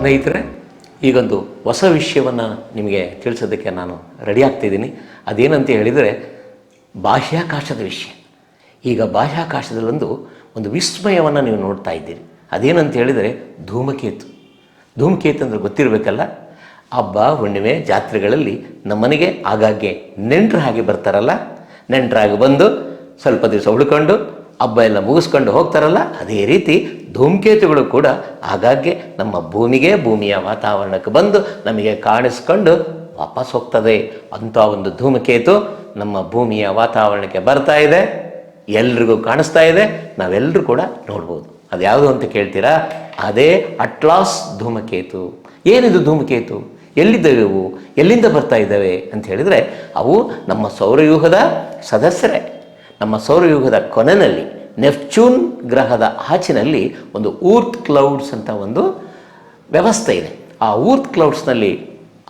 ಸ್ನೇಹಿತರೆ, ಈಗೊಂದು ಹೊಸ ವಿಷಯವನ್ನು ನಿಮಗೆ ತಿಳಿಸೋದಕ್ಕೆ ನಾನು ರೆಡಿ ಆಗ್ತಿದ್ದೀನಿ. ಅದೇನಂತ ಹೇಳಿದರೆ ಬಾಹ್ಯಾಕಾಶದ ವಿಷಯ. ಈಗ ಬಾಹ್ಯಾಕಾಶದಲ್ಲೊಂದು ವಿಸ್ಮಯವನ್ನು ನೀವು ನೋಡ್ತಾ ಇದ್ದೀರಿ. ಅದೇನಂತ ಹೇಳಿದರೆ ಧೂಮಕೇತು. ಧೂಮಕೇತು ಅಂದರೆ ಗೊತ್ತಿರಬೇಕಲ್ಲ. ಹಬ್ಬ ಹುಣ್ಣಿಮೆ ಜಾತ್ರೆಗಳಲ್ಲಿ ನಮ್ಮನೆಗೆ ಆಗಾಗ್ಗೆ ನೆಂಟರ ಹಾಗೆ ಬರ್ತಾರಲ್ಲ, ನೆಂಟರಾಗಿ ಬಂದು ಸ್ವಲ್ಪ ದಿವಸ ಉಳ್ಕೊಂಡು ಹಬ್ಬ ಎಲ್ಲ ಮುಗಿಸ್ಕೊಂಡು ಹೋಗ್ತಾರಲ್ಲ, ಅದೇ ರೀತಿ ಧೂಮಕೇತುಗಳು ಕೂಡ ಆಗಾಗ್ಗೆ ನಮ್ಮ ಭೂಮಿಯ ವಾತಾವರಣಕ್ಕೆ ಬಂದು ನಮಗೆ ಕಾಣಿಸ್ಕೊಂಡು ವಾಪಸ್ ಹೋಗ್ತದೆ. ಅಂಥ ಒಂದು ಧೂಮಕೇತು ನಮ್ಮ ಭೂಮಿಯ ವಾತಾವರಣಕ್ಕೆ ಬರ್ತಾ ಇದೆ, ಎಲ್ರಿಗೂ ಕಾಣಿಸ್ತಾ ಇದೆ, ನಾವೆಲ್ಲರೂ ಕೂಡ ನೋಡ್ಬೋದು. ಅದು ಯಾವುದು ಅಂತ ಕೇಳ್ತೀರಾ? ಅದೇ ಅಟ್ಲಾಸ್ ಧೂಮಕೇತು. ಏನಿದು ಧೂಮಕೇತು? ಎಲ್ಲಿದ್ದಾವೆ ಇವು? ಎಲ್ಲಿಂದ ಬರ್ತಾ ಇದ್ದಾವೆ ಅಂತ ಹೇಳಿದರೆ, ಅವು ನಮ್ಮ ಸೌರವ್ಯೂಹದ ಸದಸ್ಯರೇ. ನಮ್ಮ ಸೌರವ್ಯೂಹದ ಕೊನೆಯಲ್ಲಿ ನೆಪ್ಚೂನ್ ಗ್ರಹದ ಆಚಿನಲ್ಲಿ ಒಂದು ಊರ್ತ್ ಕ್ಲೌಡ್ಸ್ ಅಂತ ಒಂದು ವ್ಯವಸ್ಥೆ ಇದೆ. ಆ ಊರ್ತ್ ಕ್ಲೌಡ್ಸ್ನಲ್ಲಿ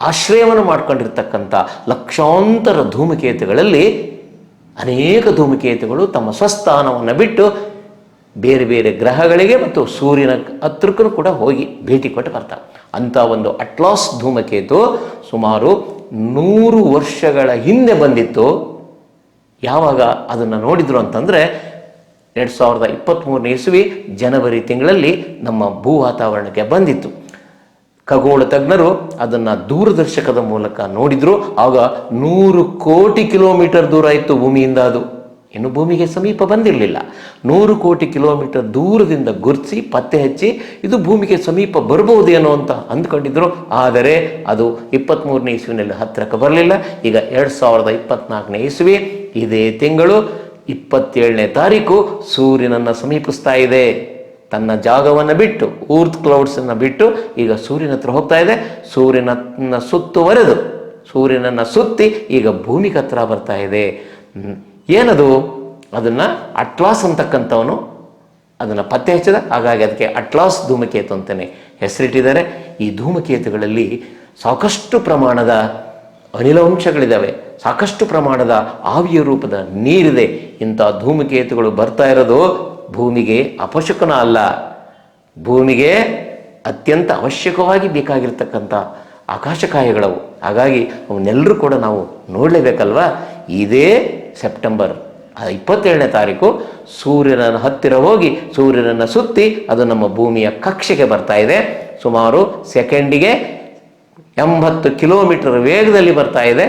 ಆಶ್ರಯವನ್ನು ಮಾಡ್ಕೊಂಡಿರ್ತಕ್ಕಂಥ ಲಕ್ಷಾಂತರ ಧೂಮಕೇತುಗಳಲ್ಲಿ ಅನೇಕ ಧೂಮಕೇತುಗಳು ತಮ್ಮ ಸ್ವಸ್ಥಾನವನ್ನು ಬಿಟ್ಟು ಬೇರೆ ಬೇರೆ ಗ್ರಹಗಳಿಗೆ ಮತ್ತು ಸೂರ್ಯನ ಹತ್ರಕ್ಕೂ ಕೂಡ ಹೋಗಿ ಭೇಟಿ ಕೊಟ್ಟು ಬರ್ತಾರೆ. ಅಂಥ ಒಂದು ಅಟ್ಲಾಸ್ ಧೂಮಕೇತು ಸುಮಾರು 100 ವರ್ಷಗಳ ಹಿಂದೆ ಬಂದಿತ್ತು. ಯಾವಾಗ ಅದನ್ನು ನೋಡಿದ್ರು ಅಂತಂದರೆ 2023ನೇ ಇಸವಿ ಜನವರಿ ತಿಂಗಳಲ್ಲಿ ನಮ್ಮ ಭೂ ವಾತಾವರಣಕ್ಕೆ ಬಂದಿತ್ತು. ಖಗೋಳ ತಜ್ಞರು ಅದನ್ನು ದೂರದರ್ಶಕದ ಮೂಲಕ ನೋಡಿದ್ರು. ಆಗ 100 ಕೋಟಿ ಕಿಲೋಮೀಟರ್ ದೂರ ಇತ್ತು ಭೂಮಿಯಿಂದ. ಅದು ಇನ್ನು ಭೂಮಿಗೆ ಸಮೀಪ ಬಂದಿರಲಿಲ್ಲ. 100 ಕೋಟಿ ಕಿಲೋಮೀಟರ್ ದೂರದಿಂದ ಗುರುತಿಸಿ ಪತ್ತೆ ಹಚ್ಚಿ ಇದು ಭೂಮಿಗೆ ಸಮೀಪ ಬರ್ಬೋದೇನೋ ಅಂತ ಅಂದ್ಕೊಂಡಿದ್ರು. ಆದರೆ ಅದು 23ನೇ ಇಸ್ವಿನಲ್ಲಿ ಹತ್ತಿರಕ್ಕೆ ಬರಲಿಲ್ಲ. ಈಗ 2024ನೇ ಇಸ್ವಿ ಇದೇ ತಿಂಗಳು 27ನೇ ತಾರೀಕು ಸೂರ್ಯನನ್ನು ಸಮೀಪಿಸ್ತಾ ಇದೆ. ತನ್ನ ಜಾಗವನ್ನು ಬಿಟ್ಟು ಊರ್ತ್ ಕ್ಲೌಡ್ಸನ್ನು ಬಿಟ್ಟು ಈಗ ಸೂರ್ಯನ ಹತ್ರ ಹೋಗ್ತಾ ಇದೆ. ಸೂರ್ಯನನ್ನು ಸುತ್ತುವರೆದು ಸೂರ್ಯನನ್ನು ಸುತ್ತಿ ಈಗ ಭೂಮಿಗೆ ಹತ್ರ ಬರ್ತಾ ಇದೆ. ಏನದು? ಅದನ್ನು ಅಟ್ಲಾಸ್ ಅಂತಕ್ಕಂಥವನು ಅದನ್ನು ಪತ್ತೆ ಹಚ್ಚಿದ. ಹಾಗಾಗಿ ಅದಕ್ಕೆ ಅಟ್ಲಾಸ್ ಧೂಮಕೇತು ಅಂತಲೇ ಹೆಸರಿಟ್ಟಿದ್ದಾರೆ. ಈ ಧೂಮಕೇತುಗಳಲ್ಲಿ ಸಾಕಷ್ಟು ಪ್ರಮಾಣದ ಅನಿಲಾಂಶಗಳಿದ್ದಾವೆ, ಸಾಕಷ್ಟು ಪ್ರಮಾಣದ ಆವಿಯ ರೂಪದ ನೀರಿದೆ. ಇಂಥ ಧೂಮಕೇತುಗಳು ಬರ್ತಾ ಇರೋದು ಭೂಮಿಗೆ ಅಪಶಕುನ ಅಲ್ಲ, ಭೂಮಿಗೆ ಅತ್ಯಂತ ಅವಶ್ಯಕವಾಗಿ ಬೇಕಾಗಿರ್ತಕ್ಕಂಥ ಆಕಾಶಕಾಯಗಳವು. ಹಾಗಾಗಿ ಅವನ್ನೆಲ್ಲರೂ ಕೂಡ ನಾವು ನೋಡಲೇಬೇಕಲ್ವಾ? ಇದೇ ಸೆಪ್ಟೆಂಬರ್ 27ನೇ ತಾರೀಕು ಸೂರ್ಯನ ಹತ್ತಿರ ಹೋಗಿ ಸೂರ್ಯನನ್ನು ಸುತ್ತಿ ಅದು ನಮ್ಮ ಭೂಮಿಯ ಕಕ್ಷೆಗೆ ಬರ್ತಾ ಇದೆ. ಸುಮಾರು ಸೆಕೆಂಡಿಗೆ 80 ಕಿಲೋಮೀಟರ್ ವೇಗದಲ್ಲಿ ಬರ್ತಾ ಇದೆ.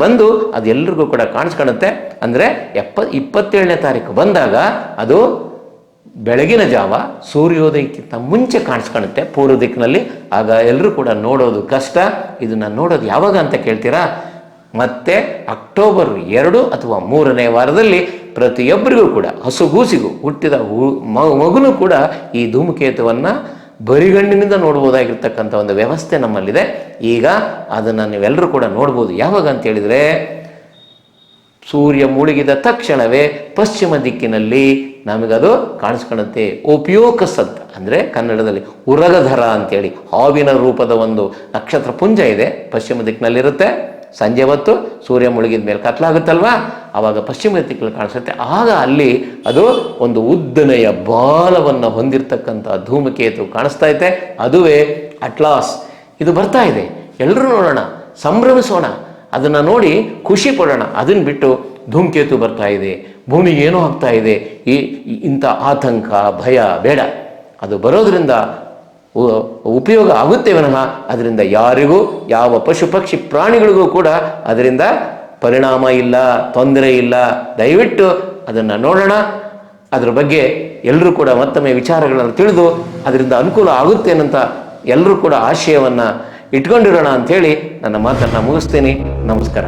ಬಂದು ಅದೆಲ್ಲರಿಗೂ ಕೂಡ ಕಾಣಿಸ್ಕೊಳ್ಳುತ್ತೆ. ಅಂದರೆ 27ನೇ ತಾರೀಕು ಬಂದಾಗ ಅದು ಬೆಳಗಿನ ಜಾವ ಸೂರ್ಯೋದಯಕ್ಕಿಂತ ಮುಂಚೆ ಕಾಣಿಸ್ಕೊಳ್ಳುತ್ತೆ ಪೂರ್ವ ದಿಕ್ಕಿನಲ್ಲಿ. ಆಗ ಎಲ್ಲರೂ ಕೂಡ ನೋಡೋದು ಕಷ್ಟ. ಇದನ್ನು ನೋಡೋದು ಯಾವಾಗ ಅಂತ ಕೇಳ್ತೀರಾ? ಮತ್ತೆ ಅಕ್ಟೋಬರ್ 2 ಅಥವಾ 3ನೇ ವಾರದಲ್ಲಿ ಪ್ರತಿಯೊಬ್ಬರಿಗೂ ಕೂಡ ಹಸುಗೂಸಿಗೂ ಹುಟ್ಟಿದ ಮಗುನೂ ಕೂಡ ಈ ಧೂಮಕೇತುವನ್ನು ಬರಿಗಣ್ಣಿನಿಂದ ನೋಡ್ಬೋದಾಗಿರ್ತಕ್ಕಂಥ ಒಂದು ವ್ಯವಸ್ಥೆ ನಮ್ಮಲ್ಲಿದೆ. ಈಗ ಅದನ್ನು ನೀವೆಲ್ಲರೂ ಕೂಡ ನೋಡ್ಬೋದು. ಯಾವಾಗ ಅಂತ ಹೇಳಿದರೆ ಸೂರ್ಯ ಮುಳುಗಿದ ತಕ್ಷಣವೇ ಪಶ್ಚಿಮ ದಿಕ್ಕಿನಲ್ಲಿ ನಮಗದು ಕಾಣಿಸ್ಕೊಳ್ಳುತ್ತೆ. ಓಪಿಯೋಕಸ್ ಅಂತ ಅಂದರೆ ಕನ್ನಡದಲ್ಲಿ ಉರಗಧರ ಅಂತೇಳಿ ಹಾವಿನ ರೂಪದ ಒಂದು ನಕ್ಷತ್ರ ಪುಂಜ ಇದೆ, ಪಶ್ಚಿಮ ದಿಕ್ಕಿನಲ್ಲಿರುತ್ತೆ. ಸಂಜೆ ಹೊತ್ತು ಸೂರ್ಯ ಮುಳುಗಿದ ಮೇಲೆ ಕತ್ಲಾಗುತ್ತಲ್ವಾ, ಆವಾಗ ಪಶ್ಚಿಮ ದಿಕ್ಕಿನಲ್ಲಿ ಕಾಣಿಸುತ್ತೆ. ಆಗ ಅಲ್ಲಿ ಅದು ಒಂದು ಉದ್ದನೆಯ ಬಾಲವನ್ನು ಹೊಂದಿರತಕ್ಕಂಥ ಧೂಮಕೇತು ಕಾಣಿಸ್ತಾ ಇದೆ. ಅದುವೇ ಅಟ್ಲಾಸ್. ಇದು ಬರ್ತಾ ಇದೆ, ಎಲ್ಲರೂ ನೋಡೋಣ, ಸಂಭ್ರಮಿಸೋಣ, ಅದನ್ನು ನೋಡಿ ಖುಷಿ ಪಡೋಣ. ಅದನ್ನು ಬಿಟ್ಟು ಧೂಮಕೇತು ಬರ್ತಾ ಇದೆ, ಭೂಮಿಗೆ ಏನೋ ಆಗ್ತಾ ಇದೆ, ಇಂಥ ಆತಂಕ ಭಯ ಬೇಡ. ಅದು ಬರೋದ್ರಿಂದ ಉಪಯೋಗ ಆಗುತ್ತೆ ವಿನಃ ಅದರಿಂದ ಯಾರಿಗೂ, ಯಾವ ಪಶು ಪಕ್ಷಿ ಪ್ರಾಣಿಗಳಿಗೂ ಕೂಡ ಅದರಿಂದ ಪರಿಣಾಮ ಇಲ್ಲ, ತೊಂದರೆ ಇಲ್ಲ. ದಯವಿಟ್ಟು ಅದನ್ನು ನೋಡೋಣ. ಅದರ ಬಗ್ಗೆ ಎಲ್ಲರೂ ಕೂಡ ಮತ್ತೊಮ್ಮೆ ವಿಚಾರಗಳನ್ನು ತಿಳಿದು ಅದರಿಂದ ಅನುಕೂಲ ಆಗುತ್ತೆ ಅಂತ ಎಲ್ಲರೂ ಕೂಡ ಆಶಯವನ್ನು ಇಟ್ಕೊಂಡಿರೋಣ ಅಂಥೇಳಿ ನನ್ನ ಮಾತನ್ನು ಮುಗಿಸ್ತೀನಿ. ನಮಸ್ಕಾರ.